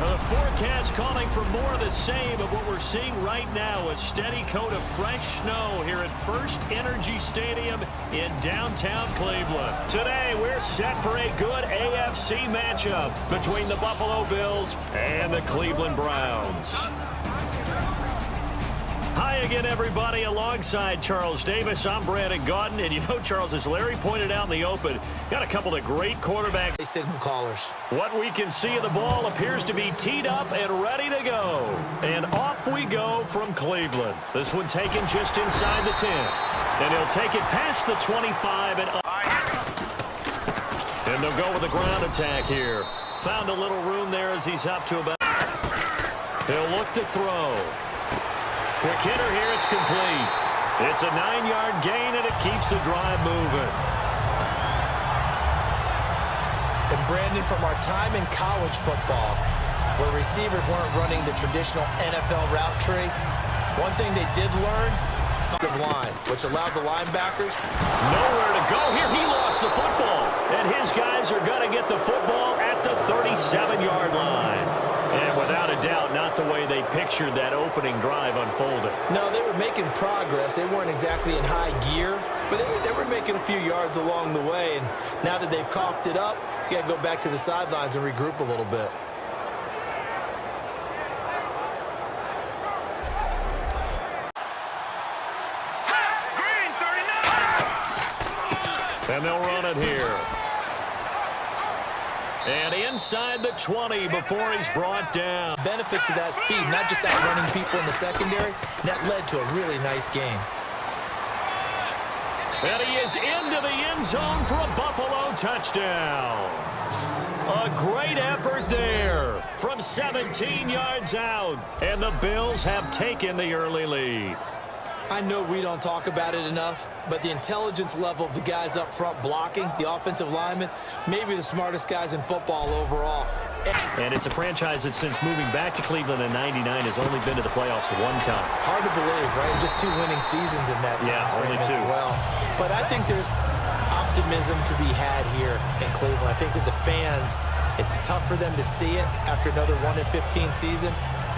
The forecast calling for more of the same of what we're seeing right now, a steady coat of fresh snow here at First Energy Stadium in downtown Cleveland. Today, we're set for a good AFC matchup between the Buffalo Bills and the Cleveland Browns. Hi again, everybody. Alongside Charles Davis, I'm Brandon Gaudin. And you know, Charles, as Larry pointed out in the open, got a couple of great quarterbacks. Signal callers. What we can see of the ball appears to be teed up and ready to go. And off we go from Cleveland. This one taken just inside the 10. And he'll take it past the 25 and up. And they'll go with a ground attack here. Found a little room there as he's up to about. He'll look to throw. Quick hitter here, it's complete. It's a 9-yard gain, and it keeps the drive moving. And Brandon, from our time in college football, where receivers weren't running the traditional NFL route tree, one thing they did learn, offensive line, which allowed the linebackers nowhere to go here. He lost the football, and his guys are going to get the football at the 37-yard line. And without a doubt, not the way they pictured that opening drive unfolding. No, they were making progress. They weren't exactly in high gear, but they were making a few yards along the way. And now that they've coughed it up, you got to go back to the sidelines and regroup a little bit. And they'll run it here. And inside the 20 before he's brought down. Benefit to that speed, not just outrunning people in the secondary. That led to a really nice game. And he is into the end zone for a Buffalo touchdown. A great effort there from 17 yards out. And the Bills have taken the early lead. I know we don't talk about it enough, but the intelligence level of the guys up front blocking, the offensive linemen, maybe the smartest guys in football overall. And it's a franchise that since moving back to Cleveland in '99 has only been to the playoffs one time. Hard to believe, right? Just 2 winning seasons in that time. Yeah, only 2. As well. But I think there's optimism to be had here in Cleveland. I think that the fans, it's tough for them to see it after another 1-15 season.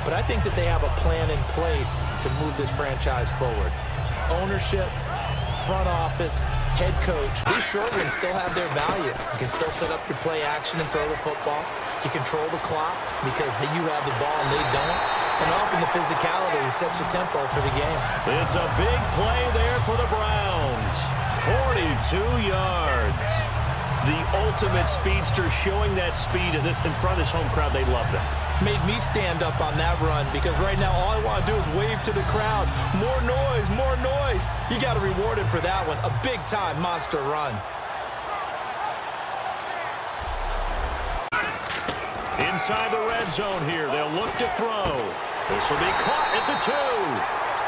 But I think that they have a plan in place to move this franchise forward. Ownership, front office, head coach. These short ones still have their value. You can still set up your play action and throw the football. You control the clock because you have the ball and they don't. And often the physicality sets the tempo for the game. It's a big play there for the Browns. 42 yards. The ultimate speedster showing that speed in front of this home crowd. They loved it. Made me stand up on that run because right now all I want to do is wave to the crowd. More noise, more noise. You got to reward him for that one. A big-time monster run. Inside the red zone here. They'll look to throw. This will be caught at the 2.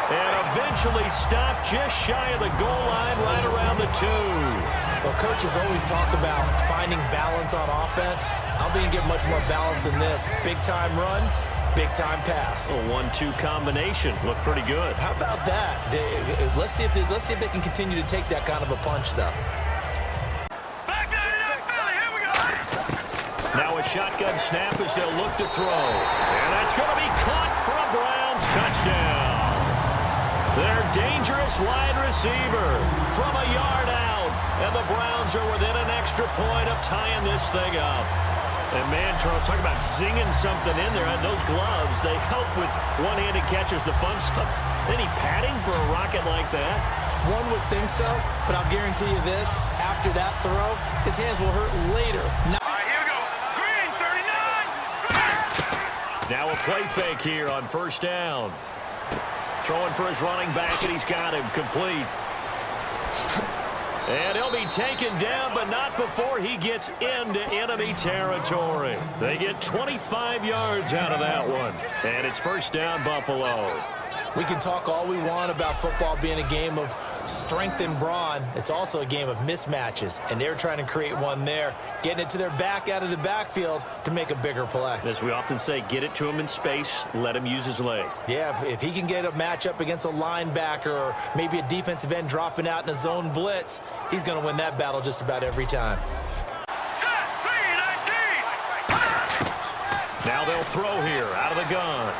And eventually stopped just shy of the goal line right around the 2. Well, coaches always talk about finding balance on offense. I don't think you get much more balance than this. Big-time run, big-time pass. A 1-2 combination. Looked pretty good. How about that? Let's see if they can continue to take that kind of a punch, though. Now a shotgun snap as they'll look to throw. And that's going to be caught for a Browns touchdown. Their dangerous wide receiver from a yard out. And the Browns are within an extra point of tying this thing up. And, man, Charles, talk about zinging something in there. And those gloves, they help with one-handed catches, the fun stuff. Any padding for a rocket like that? One would think so, but I'll guarantee you this. After that throw, his hands will hurt later. All right, here we go. Green, 39. Now a play fake here on first down. Throwing for his running back, and he's got him complete. And he'll be taken down, but not before he gets into enemy territory. They get 25 yards out of that one. And it's first down, Buffalo. We can talk all we want about football being a game of strength and brawn. It's also a game of mismatches, and they're trying to create one there, getting it to their back out of the backfield to make a bigger play. As we often say, get it to him in space, let him use his leg. Yeah, if he can get a matchup against a linebacker or maybe a defensive end dropping out in a zone blitz, he's going to win that battle just about every time. Now they'll throw here out of the gun.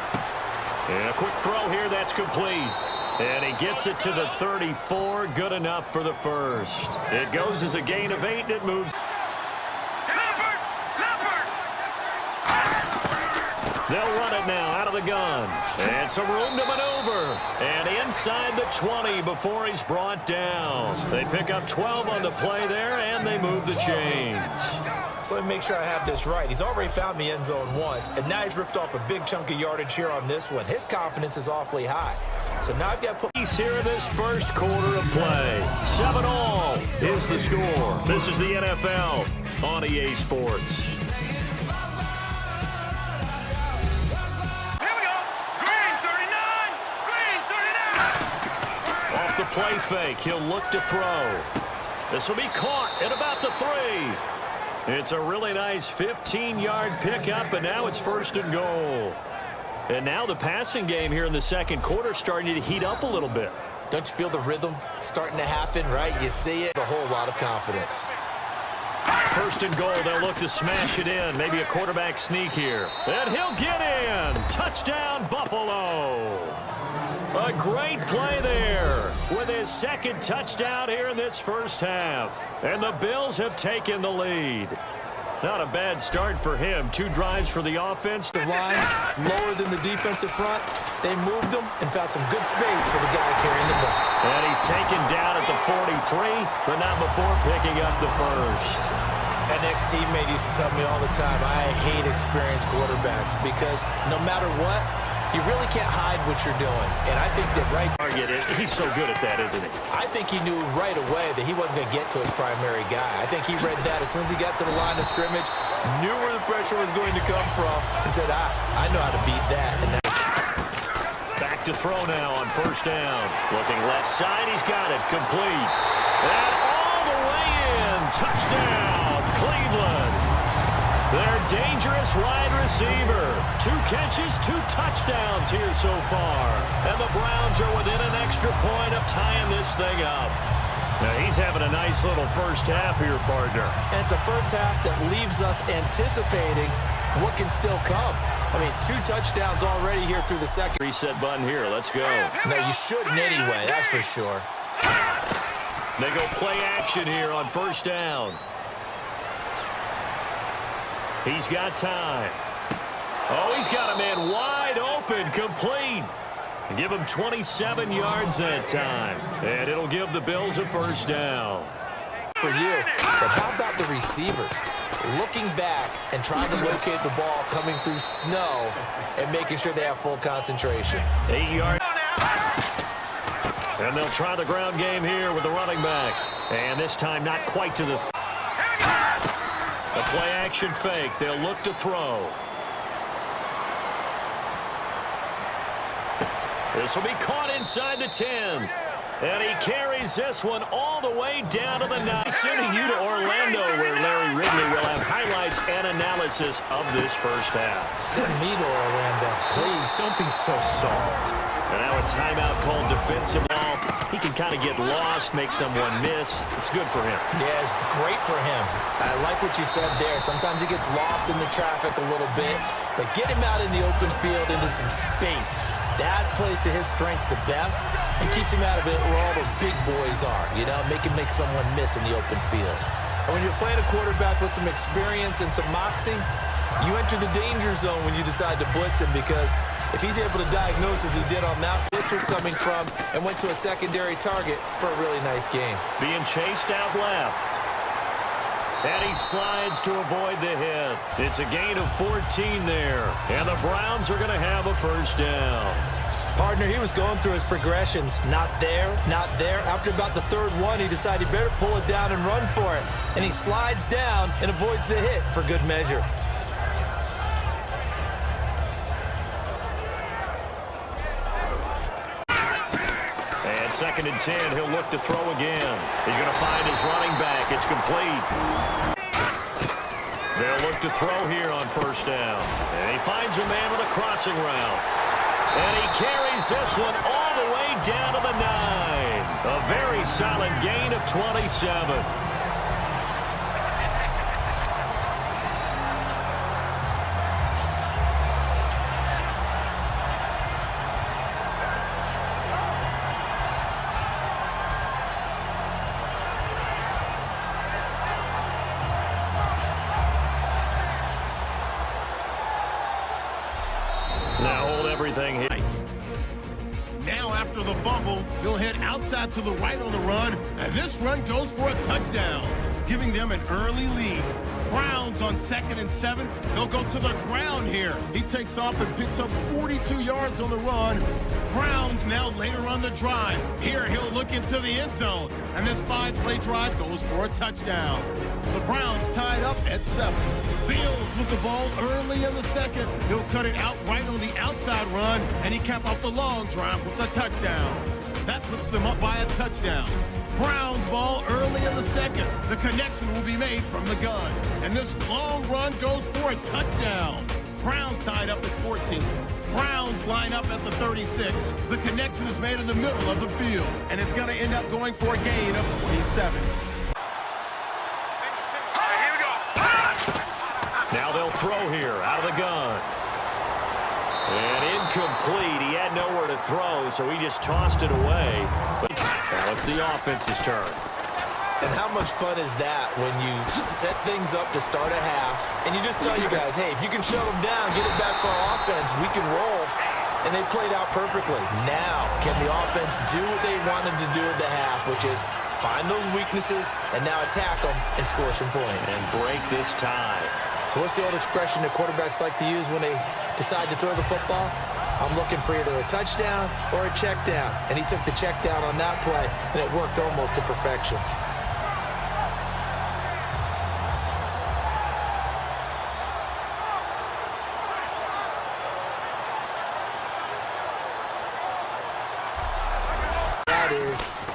And a quick throw here, that's complete. And he gets it to the 34, good enough for the first. It goes as a gain of 8, and it moves. They'll run it now out of the gun. And some room to maneuver. And inside the 20 before he's brought down. They pick up 12 on the play there, and they move the chains. So let me make sure I have this right. He's already found the end zone once, and now he's ripped off a big chunk of yardage here on this one. His confidence is awfully high. So now I've got to put... He's here in this first quarter of play. 7-all is the score. This is the NFL on EA Sports. The play fake. He'll look to throw. This will be caught at about the 3. It's a really nice 15-yard pickup, and now it's first and goal. And now the passing game here in the second quarter starting to heat up a little bit. Don't you feel the rhythm starting to happen, right? You see it. A whole lot of confidence. First and goal. They'll look to smash it in. Maybe a quarterback sneak here. And he'll get in. Touchdown, Buffalo. A great play there with his second touchdown here in this first half. And the Bills have taken the lead. Not a bad start for him. 2 drives for the offense. The line lower than the defensive front. They moved them and found some good space for the guy carrying the ball. And he's taken down at the 43, but not before picking up the first. An ex-teammate used to tell me all the time, I hate experienced quarterbacks because no matter what, you really can't hide what you're doing. And I think that He's so good at that, isn't he? I think he knew right away that he wasn't going to get to his primary guy. I think he read that as soon as he got to the line of scrimmage, knew where the pressure was going to come from, and said, I know how to beat that. And back to throw now on first down. Looking left side, he's got it. Complete. And all the way in. Touchdown, Cleveland. Their dangerous wide receiver. 2 catches, 2 touchdowns here so far. And the Browns are within an extra point of tying this thing up. Now he's having a nice little first half here, partner. And it's a first half that leaves us anticipating what can still come. I mean, 2 touchdowns already here through the second. Reset button here. Let's go. No, you shouldn't anyway, that's for sure. They go play action here on first down. He's got time. Oh, he's got a man wide open, complete. Give him 27 yards that time. And it'll give the Bills a first down. For you, but how about the receivers? Looking back and trying to locate the ball coming through snow and making sure they have full concentration. 8 yards. And they'll try the ground game here with the running back. And this time not quite to the... A play-action fake. They'll look to throw. This will be caught inside the 10. And he carries this one all the way down to the 9. Sending you to Orlando, where Larry Ridley will have highlights and analysis of this first half. Send me to Orlando, please. Don't be so soft. And now a timeout called defensive ball. He can kind of get lost, make someone miss. It's good for him. Yeah, it's great for him. I like what you said there. Sometimes he gets lost in the traffic a little bit, but get him out in the open field into some space. That plays to his strengths the best and keeps him out of it where all the big boys are, you know, make someone miss in the open field. And when you're playing a quarterback with some experience and some moxie, you enter the danger zone when you decide to blitz him, because if he's able to diagnose as he did on that blitz was coming from and went to a secondary target for a really nice game. Being chased out left. And he slides to avoid the hit. It's a gain of 14 there. And the Browns are going to have a first down. Partner, he was going through his progressions. Not there, not there. After about the 3rd one, he decided he better pull it down and run for it. And he slides down and avoids the hit for good measure. And 2nd and 10, he'll look to throw again. He's going to find his running back. It's complete. They'll look to throw here on first down. And he finds a man with a crossing route. And he carries this one all the way down to the 9. A very solid gain of 27. everything here. Now after the fumble, he'll head outside to the right on the run, and this run goes for a touchdown, giving them an early lead. Browns on 2nd and 7. They'll go to the ground here. He takes off and picks up 42 yards on the run. Browns now later on the drive. Here he'll look into the end zone, and this 5-play drive goes for a touchdown. The Browns tied up at 7. Fields with the ball early in the second. He'll cut it out right on the outside run, and he cap off the long drive with a touchdown. That puts them up by a touchdown. Browns ball early in the second. The connection will be made from the gun. And this long run goes for a touchdown. Browns tied up at 14. Browns line up at the 36. The connection is made in the middle of the field. And it's going to end up going for a gain of 27. Now they'll throw here out of the gun. And incomplete. He had nowhere to throw, so he just tossed it away. But now it's the offense's turn. And how much fun is that when you set things up to start a half, and you just tell you guys, hey, if you can shut them down, get it back for our offense, we can roll. And they played out perfectly. Now, can the offense do what they wanted to do at the half, which is find those weaknesses and now attack them and score some points. And break this tie. So what's the old expression that quarterbacks like to use when they decide to throw the football? I'm looking for either a touchdown or a check down. And he took the check down on that play, and it worked almost to perfection.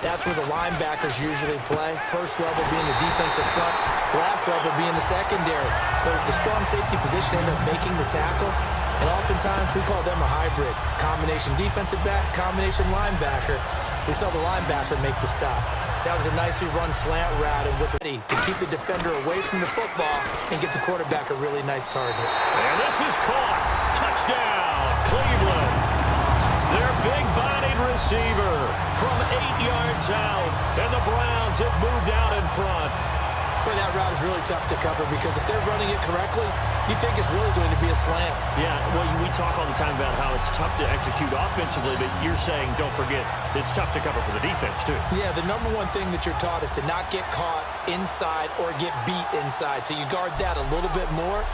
That's where the linebackers usually play. First level being the defensive front, last level being the secondary. But the strong safety position ended up making the tackle, and oftentimes we call them a hybrid. Combination defensive back, combination linebacker. We saw the linebacker make the stop. That was a nicely run slant route and with the to keep the defender away from the football and get the quarterback a really nice target. And this is caught. Touchdown, Cleveland. Their big-bodied receiver from 8 yards out. And the Browns have moved out in front. Boy, that route is really tough to cover because if they're running it correctly, you think it's really going to be a slant. Yeah, well, we talk all the time about how it's tough to execute offensively, but you're saying, don't forget, it's tough to cover for the defense, too. Yeah, the number one thing that you're taught is to not get caught inside or get beat inside. So you guard that a little bit more.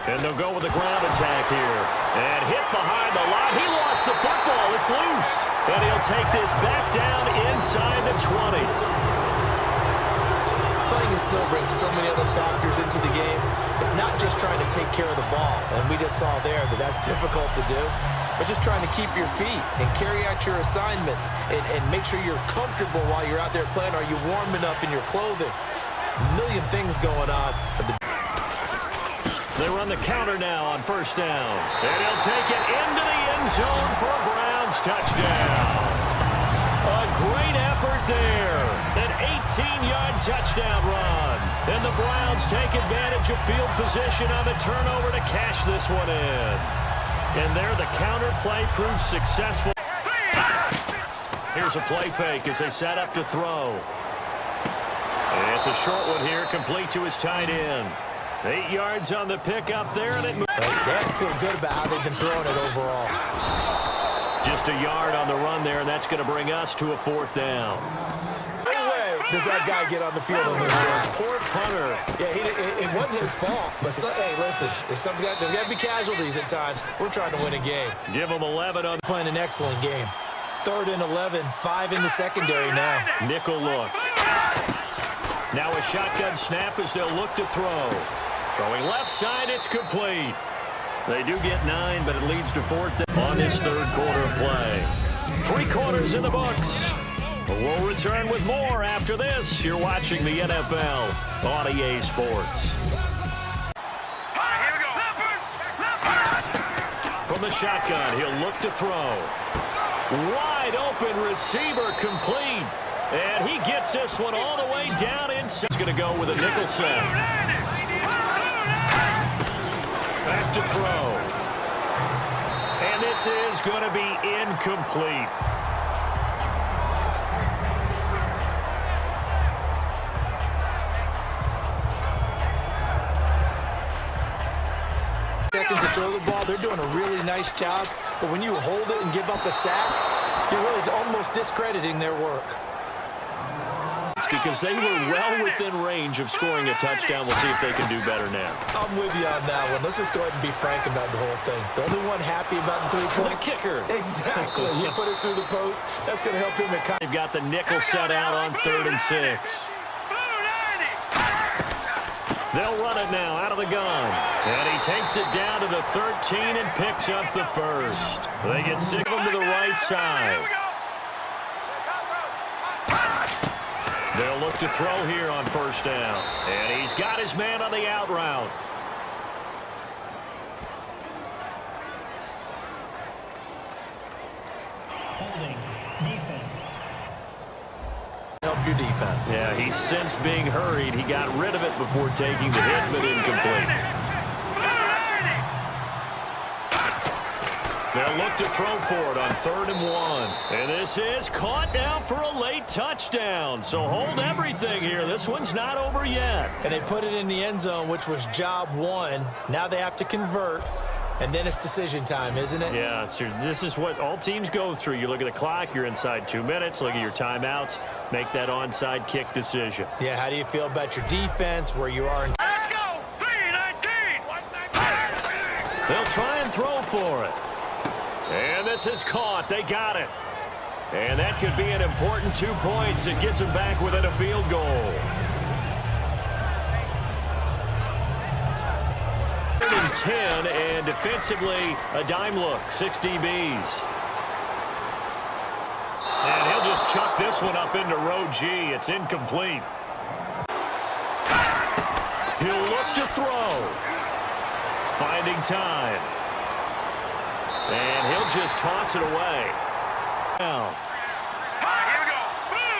And they'll go with the ground attack here. And hit behind the line. He lost the football. It's loose. And he'll take this back down inside the 20. Playing in snow brings so many other factors into the game. It's not just trying to take care of the ball. And we just saw there that that's difficult to do. But just trying to keep your feet and carry out your assignments and make sure you're comfortable while you're out there playing. Are you warm enough in your clothing? A million things going on. They run the counter now on first down. And he'll take it into the end zone for a Browns touchdown. A great effort there. An 18-yard touchdown run. And the Browns take advantage of field position on the turnover to cash this one in. And there the counter play proves successful. Here's a play fake as they set up to throw. And it's a short one here, complete to his tight end. 8 yards on the pickup there, and it moves. They have to feel good about how they've been throwing it overall. Just a yard on the run there, and that's going to bring us to a fourth down. No way does that guy get on the field on the Poor punter. Yeah, it wasn't his fault. But, hey, listen, there's got to be casualties at times. We're trying to win a game. Give him 11 on. Playing an excellent game. 3rd and 11, 5 in the secondary now. Nickel look. Now a shotgun snap as they'll look to throw. Throwing left side, it's complete. They do get 9, but it leads to 4th on this 3rd quarter of play. 3 quarters in the books. We'll return with more after this. You're watching the NFL on EA Sports. From the shotgun, he'll look to throw. Wide open receiver complete. And he gets this one all the way down inside. He's going to go with a nickel set. Back to throw. And this is going to be incomplete. seconds to throw the ball. They're doing a really nice job. But when you hold it and give up a sack, you're really almost discrediting their work. It's because they were well within range of scoring a touchdown. We'll see if they can do better now. I'm with you on that one. Let's just go ahead and be frank about the whole thing. The only one happy about the three-point. The kicker. Exactly. You put it through the post. That's going to help him. They've got the nickel set out on 3rd and 6. They'll run it now out of the gun. And he takes it down to the 13 and picks up the first. They get 6 of them to the right side. They'll look to throw here on 1st down. And he's got his man on the out route. Holding. Defense. Help your defense. Yeah, he's sensed being hurried. He got rid of it before taking the hit, but incomplete. They'll look to throw for it on 3rd and 1. And this is caught now for a late touchdown. So hold everything here. This one's not over yet. And they put it in the end zone, which was job 1. Now they have to convert. And then it's decision time, isn't it? Yeah, so this is what all teams go through. You look at the clock, you're inside 2 minutes, look at your timeouts, make that onside kick decision. Yeah, how do you feel about your defense, where you are? Let's go! 3-19! They'll try and throw for it. And this is caught. They got it. And that could be an important 2 points. It gets them back within a field goal. 3rd and 10, and defensively, a dime look, 6 DBs. And he'll just chuck this one up into row G. It's incomplete. He'll look to throw. Finding time. And he'll just toss it away. Now. Here we go. Blue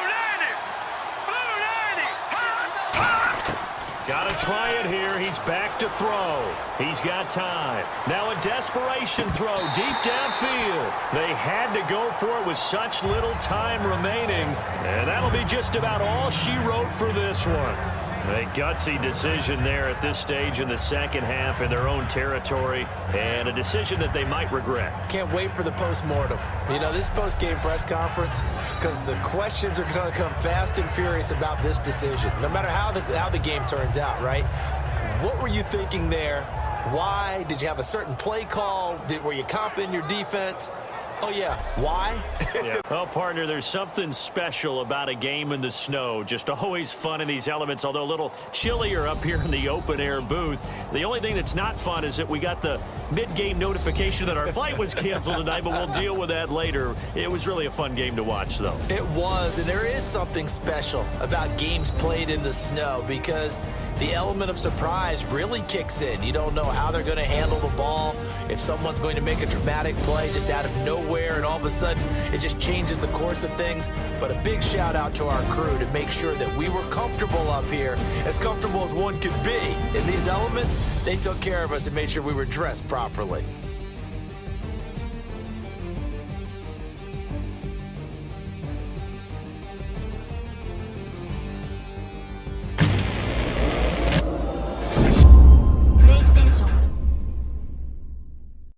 90! Got to try it here. He's back to throw. He's got time. Now a desperation throw deep downfield. They had to go for it with such little time remaining. And that'll be just about all she wrote for this one. A gutsy decision there at this stage in the second half in their own territory, and a decision that they might regret. Can't wait for the post-mortem. You know, this post-game press conference, because the questions are going to come fast and furious about this decision, no matter how the game turns out, right? What were you thinking there? Why? Did you have a certain play call? Were you confident in your defense? Oh, yeah. Why? Yeah. Well, partner, there's something special about a game in the snow. Just always fun in these elements, although a little chillier up here in the open-air booth. The only thing that's not fun is that we got the mid-game notification that our flight was canceled tonight, but we'll deal with that later. It was really a fun game to watch, though. It was, and there is something special about games played in the snow because the element of surprise really kicks in. You don't know how they're going to handle the ball, if someone's going to make a dramatic play just out of nowhere, and all of a sudden it just changes the course of things. But a big shout out to our crew to make sure that we were comfortable up here, as comfortable as one could be. In these elements, they took care of us and made sure we were dressed properly.